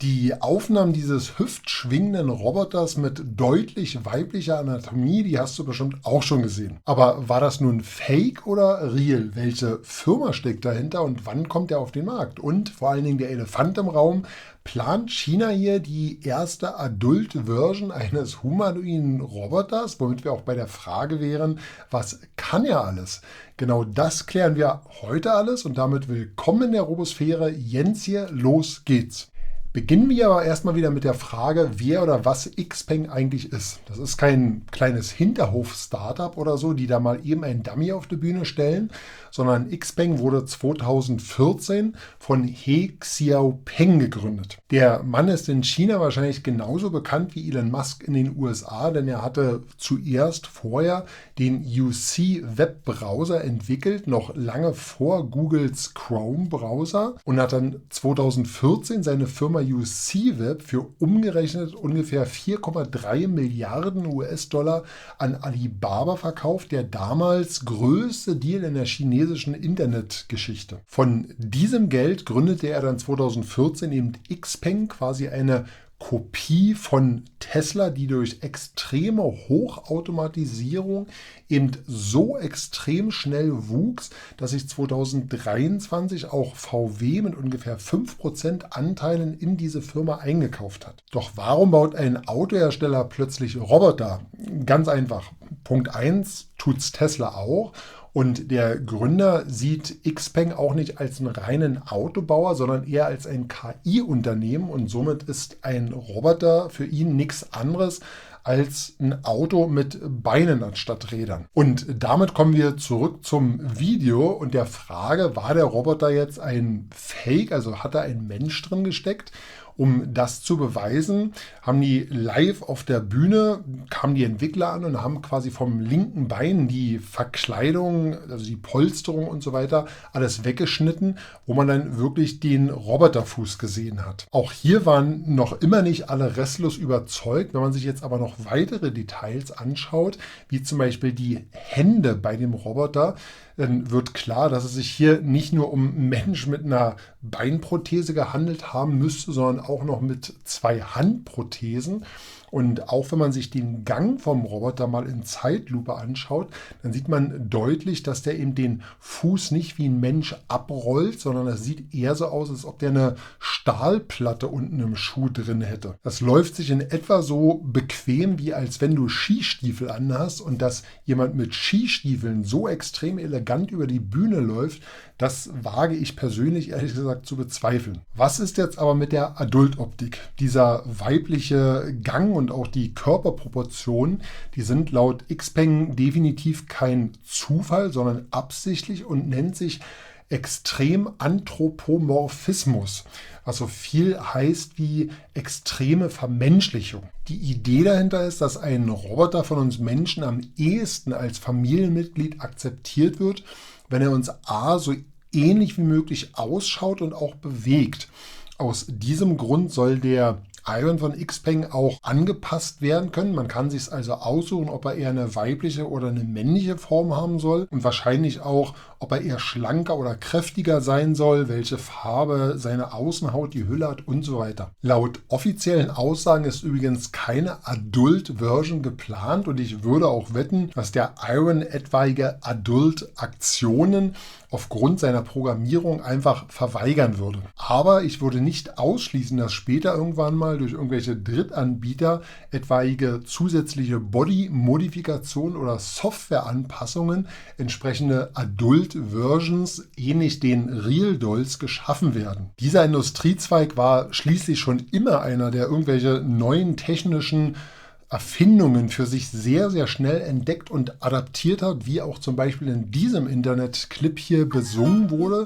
Die Aufnahmen dieses hüftschwingenden Roboters mit deutlich weiblicher Anatomie, die hast du bestimmt auch schon gesehen. Aber war das nun Fake oder real? Welche Firma steckt dahinter und wann kommt er auf den Markt? Und vor allen Dingen der Elefant im Raum, plant China hier die erste Adult-Version eines humanoiden Roboters? Womit wir auch bei der Frage wären, was kann er alles? Genau das klären wir heute alles und damit willkommen in der Robosphäre. Jens hier, los geht's. Beginnen wir aber erstmal wieder mit der Frage, wer oder was Xpeng eigentlich ist. Das ist kein kleines Hinterhof-Startup oder so, die da mal eben einen Dummy auf die Bühne stellen, sondern Xpeng wurde 2014 von He Xiaopeng gegründet. Der Mann ist in China wahrscheinlich genauso bekannt wie Elon Musk in den USA, denn er hatte zuerst vorher den UC-Webbrowser entwickelt, noch lange vor Googles Chrome-Browser, und hat dann 2014 seine Firma UC-Web für umgerechnet ungefähr 4,3 Milliarden US-Dollar an Alibaba verkauft, der damals größte Deal in der chinesischen Internetgeschichte. Von diesem Geld gründete er dann 2014 eben Xpeng, quasi eine Kopie von Tesla, die durch extreme Hochautomatisierung eben so extrem schnell wuchs, dass sich 2023 auch VW mit ungefähr 5% Anteilen in diese Firma eingekauft hat. Doch warum baut ein Autohersteller plötzlich Roboter? Ganz einfach. Punkt 1, tut's Tesla auch. Und der Gründer sieht Xpeng auch nicht als einen reinen Autobauer, sondern eher als ein KI-Unternehmen. Und somit ist ein Roboter für ihn nichts anderes als ein Auto mit Beinen anstatt Rädern. Und damit kommen wir zurück zum Video und der Frage, war der Roboter jetzt ein Fake, also hat da ein Mensch drin gesteckt? Um das zu beweisen, haben die live auf der Bühne, kamen die Entwickler an und haben quasi vom linken Bein die Verkleidung, also die Polsterung und so weiter, alles weggeschnitten, wo man dann wirklich den Roboterfuß gesehen hat. Auch hier waren noch immer nicht alle restlos überzeugt. Wenn man sich jetzt aber noch weitere Details anschaut, wie zum Beispiel die Hände bei dem Roboter, dann wird klar, dass es sich hier nicht nur um einen Mensch mit einer Beinprothese gehandelt haben müsste, sondern auch noch mit 2 Handprothesen. Und auch wenn man sich den Gang vom Roboter mal in Zeitlupe anschaut, dann sieht man deutlich, dass der eben den Fuß nicht wie ein Mensch abrollt, sondern es sieht eher so aus, als ob der eine Stahlplatte unten im Schuh drin hätte. Das läuft sich in etwa so bequem, wie als wenn du Skistiefel anhast, und dass jemand mit Skistiefeln so extrem elegant über die Bühne läuft, das wage ich persönlich ehrlich gesagt zu bezweifeln. Was ist jetzt aber mit der Adultoptik? Dieser weibliche Gang und auch die Körperproportionen, die sind laut Xpeng definitiv kein Zufall, sondern absichtlich und nennt sich Extremanthropomorphismus, was so viel heißt wie extreme Vermenschlichung. Die Idee dahinter ist, dass ein Roboter von uns Menschen am ehesten als Familienmitglied akzeptiert wird, wenn er uns so ähnlich wie möglich ausschaut und auch bewegt. Aus diesem Grund soll der Iron von Xpeng auch angepasst werden können. Man kann sich also aussuchen, ob er eher eine weibliche oder eine männliche Form haben soll und wahrscheinlich auch, ob er eher schlanker oder kräftiger sein soll, welche Farbe seine Außenhaut, die Hülle hat und so weiter. Laut offiziellen Aussagen ist übrigens keine Adult-Version geplant und ich würde auch wetten, dass der Iron etwaige Adult-Aktionen aufgrund seiner Programmierung einfach verweigern würde. Aber ich würde nicht ausschließen, dass später irgendwann mal durch irgendwelche Drittanbieter etwaige zusätzliche Body-Modifikationen oder Softwareanpassungen entsprechende Adult-Versions ähnlich den Real Dolls geschaffen werden. Dieser Industriezweig war schließlich schon immer einer, der irgendwelche neuen technischen Erfindungen für sich sehr, sehr schnell entdeckt und adaptiert hat, wie auch zum Beispiel in diesem Internet-Clip hier besungen wurde.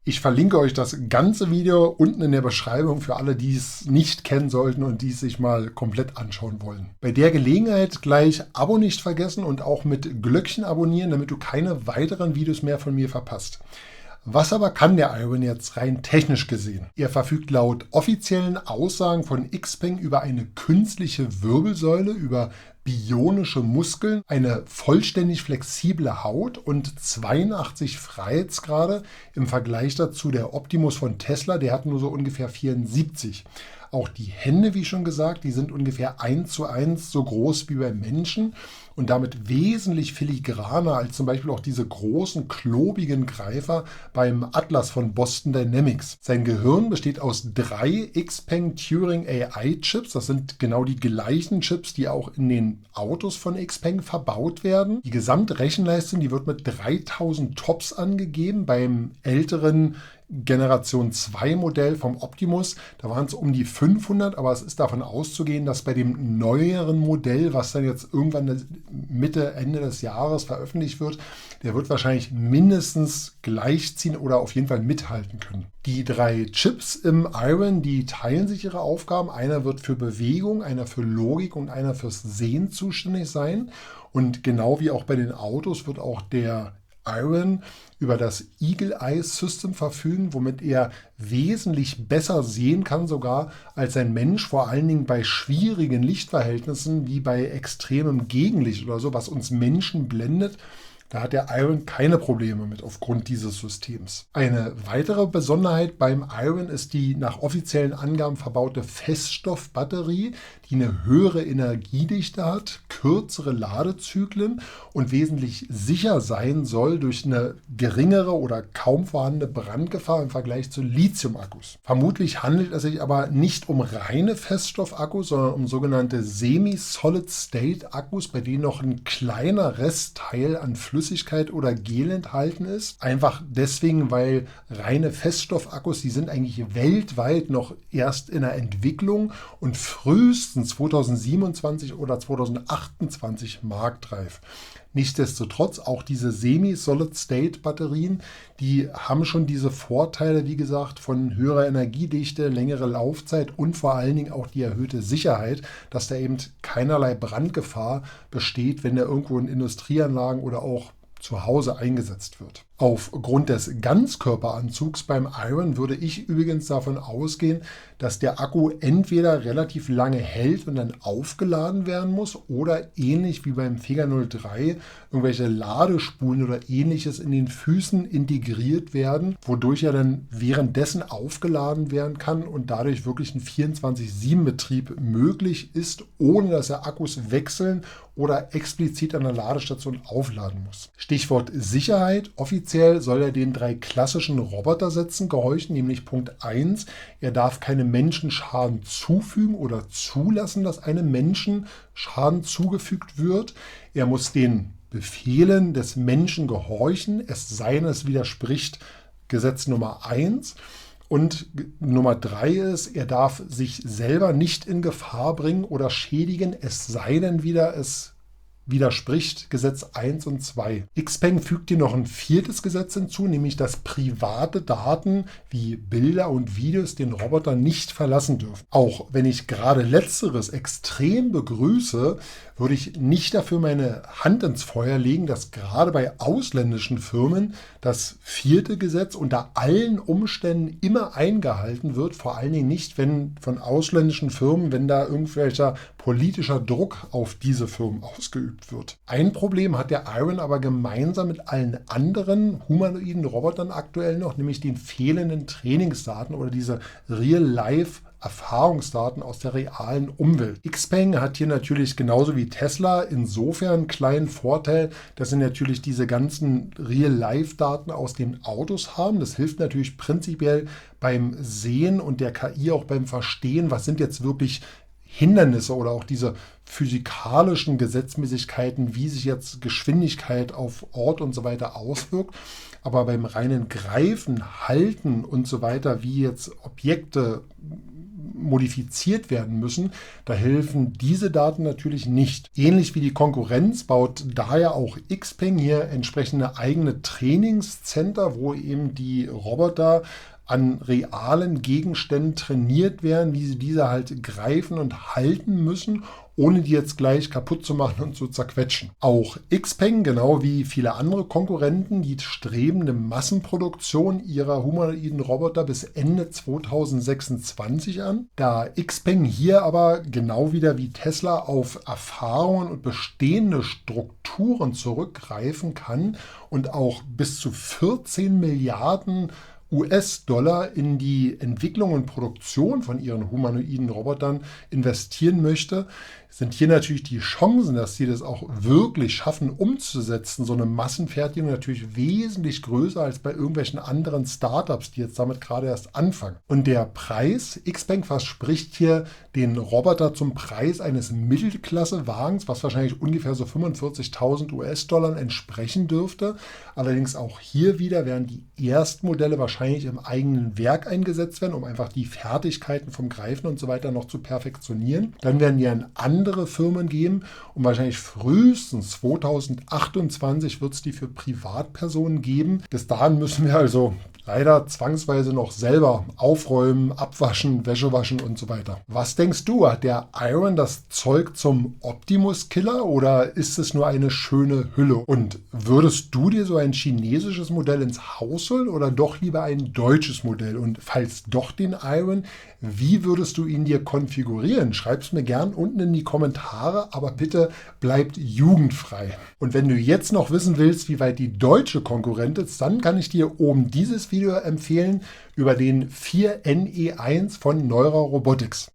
Ich verlinke euch das ganze Video unten in der Beschreibung für alle, die es nicht kennen sollten und die es sich mal komplett anschauen wollen. Bei der Gelegenheit gleich Abo nicht vergessen und auch mit Glöckchen abonnieren, damit du keine weiteren Videos mehr von mir verpasst. Was aber kann der Iron jetzt rein technisch gesehen? Er verfügt laut offiziellen Aussagen von Xpeng über eine künstliche Wirbelsäule, über bionische Muskeln, eine vollständig flexible Haut und 82 Freiheitsgrade. Im Vergleich dazu der Optimus von Tesla, der hat nur so ungefähr 74. Auch die Hände, wie schon gesagt, die sind ungefähr 1:1 so groß wie beim Menschen und damit wesentlich filigraner als zum Beispiel auch diese großen, klobigen Greifer beim Atlas von Boston Dynamics. Sein Gehirn besteht aus 3 Xpeng Turing AI-Chips. Das sind genau die gleichen Chips, die auch in den Autos von Xpeng verbaut werden. Die Gesamtrechenleistung, die wird mit 3000 TOPS angegeben. Beim älteren Generation 2 Modell vom Optimus, da waren es um die 500, aber es ist davon auszugehen, dass bei dem neueren Modell, was dann jetzt irgendwann Mitte, Ende des Jahres veröffentlicht wird, der wird wahrscheinlich mindestens gleichziehen oder auf jeden Fall mithalten können. Die 3 Chips im Iron, die teilen sich ihre Aufgaben. Einer wird für Bewegung, einer für Logik und einer fürs Sehen zuständig sein. Und genau wie auch bei den Autos wird auch der Iron über das Eagle Eye System verfügen, womit er wesentlich besser sehen kann sogar als ein Mensch, vor allen Dingen bei schwierigen Lichtverhältnissen wie bei extremem Gegenlicht oder so, was uns Menschen blendet. Da hat der Iron keine Probleme mit aufgrund dieses Systems. Eine weitere Besonderheit beim Iron ist die nach offiziellen Angaben verbaute Feststoffbatterie, die eine höhere Energiedichte hat, kürzere Ladezyklen und wesentlich sicher sein soll durch eine geringere oder kaum vorhandene Brandgefahr im Vergleich zu Lithium-Akkus. Vermutlich handelt es sich aber nicht um reine Feststoffakkus, sondern um sogenannte Semi-Solid-State-Akkus, bei denen noch ein kleiner Restteil an Flüssigkeit oder Gel enthalten ist. Einfach deswegen, weil reine Feststoffakkus, die sind eigentlich weltweit noch erst in der Entwicklung und frühestens 2027 oder 2028 marktreif. Nichtsdestotrotz, auch diese Semi-Solid-State-Batterien, die haben schon diese Vorteile, wie gesagt, von höherer Energiedichte, längere Laufzeit und vor allen Dingen auch die erhöhte Sicherheit, dass da eben keinerlei Brandgefahr besteht, wenn der irgendwo in Industrieanlagen oder auch zu Hause eingesetzt wird. Aufgrund des Ganzkörperanzugs beim Iron würde ich übrigens davon ausgehen, dass der Akku entweder relativ lange hält und dann aufgeladen werden muss oder ähnlich wie beim Vega 03 irgendwelche Ladespulen oder ähnliches in den Füßen integriert werden, wodurch er dann währenddessen aufgeladen werden kann und dadurch wirklich ein 24/7-Betrieb möglich ist, ohne dass er Akkus wechseln oder explizit an der Ladestation aufladen muss. Stichwort Sicherheit. Offiziell soll er den 3 klassischen Robotersätzen gehorchen, nämlich Punkt 1, er darf keinem Menschen Schaden zufügen oder zulassen, dass einem Menschen Schaden zugefügt wird. Er muss den Befehlen des Menschen gehorchen, es sei denn, es widerspricht Gesetz Nummer 1. Und Nummer 3 ist, er darf sich selber nicht in Gefahr bringen oder schädigen, es sei denn wieder, es widerspricht Gesetz 1 und 2. Xpeng fügt hier noch ein 4. Gesetz hinzu, nämlich dass private Daten wie Bilder und Videos den Roboter nicht verlassen dürfen. Auch wenn ich gerade Letzteres extrem begrüße, würde ich nicht dafür meine Hand ins Feuer legen, dass gerade bei ausländischen Firmen das 4. Gesetz unter allen Umständen immer eingehalten wird. Vor allen Dingen nicht, wenn von ausländischen Firmen, wenn da irgendwelcher politischer Druck auf diese Firmen ausgeübt wird. Ein Problem hat der Iron aber gemeinsam mit allen anderen humanoiden Robotern aktuell noch, nämlich den fehlenden Trainingsdaten oder diese Real-Life Erfahrungsdaten aus der realen Umwelt. Xpeng hat hier natürlich genauso wie Tesla insofern einen kleinen Vorteil, dass sie natürlich diese ganzen Real-Life-Daten aus den Autos haben. Das hilft natürlich prinzipiell beim Sehen und der KI auch beim Verstehen, was sind jetzt wirklich Hindernisse oder auch diese physikalischen Gesetzmäßigkeiten, wie sich jetzt Geschwindigkeit auf Ort und so weiter auswirkt. Aber beim reinen Greifen, Halten und so weiter, wie jetzt Objekte modifiziert werden müssen, da helfen diese Daten natürlich nicht. Ähnlich wie die Konkurrenz baut daher auch Xpeng hier entsprechende eigene Trainingscenter, wo eben die Roboter an realen Gegenständen trainiert werden, wie sie diese halt greifen und halten müssen, ohne die jetzt gleich kaputt zu machen und zu zerquetschen. Auch XPeng, genau wie viele andere Konkurrenten, die streben eine Massenproduktion ihrer humanoiden Roboter bis Ende 2026 an. Da XPeng hier aber genau wieder wie Tesla auf Erfahrungen und bestehende Strukturen zurückgreifen kann und auch bis zu 14 Milliarden US-Dollar in die Entwicklung und Produktion von ihren humanoiden Robotern investieren möchte, sind hier natürlich die Chancen, dass sie das auch wirklich schaffen umzusetzen, so eine Massenfertigung natürlich wesentlich größer als bei irgendwelchen anderen Startups, die jetzt damit gerade erst anfangen. Und der Preis, XPeng verspricht hier den Roboter zum Preis eines Mittelklasse-Wagens, was wahrscheinlich ungefähr so 45.000 US-Dollar entsprechen dürfte. Allerdings auch hier wieder werden die Erstmodelle wahrscheinlich im eigenen Werk eingesetzt werden, um einfach die Fertigkeiten vom Greifen und so weiter noch zu perfektionieren. Dann werden die an andere Firmen geben und wahrscheinlich frühestens 2028 wird es die für Privatpersonen geben. Bis dahin müssen wir also leider zwangsweise noch selber aufräumen, abwaschen, Wäsche waschen und so weiter. Was denkst du, hat der Iron das Zeug zum Optimus-Killer oder ist es nur eine schöne Hülle? Und würdest du dir so ein chinesisches Modell ins Haus holen oder doch lieber ein deutsches Modell? Und falls doch den Iron, wie würdest du ihn dir konfigurieren? Schreib es mir gern unten in die Kommentare, aber bitte bleibt jugendfrei. Und wenn du jetzt noch wissen willst, wie weit die deutsche Konkurrenz ist, dann kann ich dir oben dieses Video empfehlen über den 4NE1 von Neura Robotics.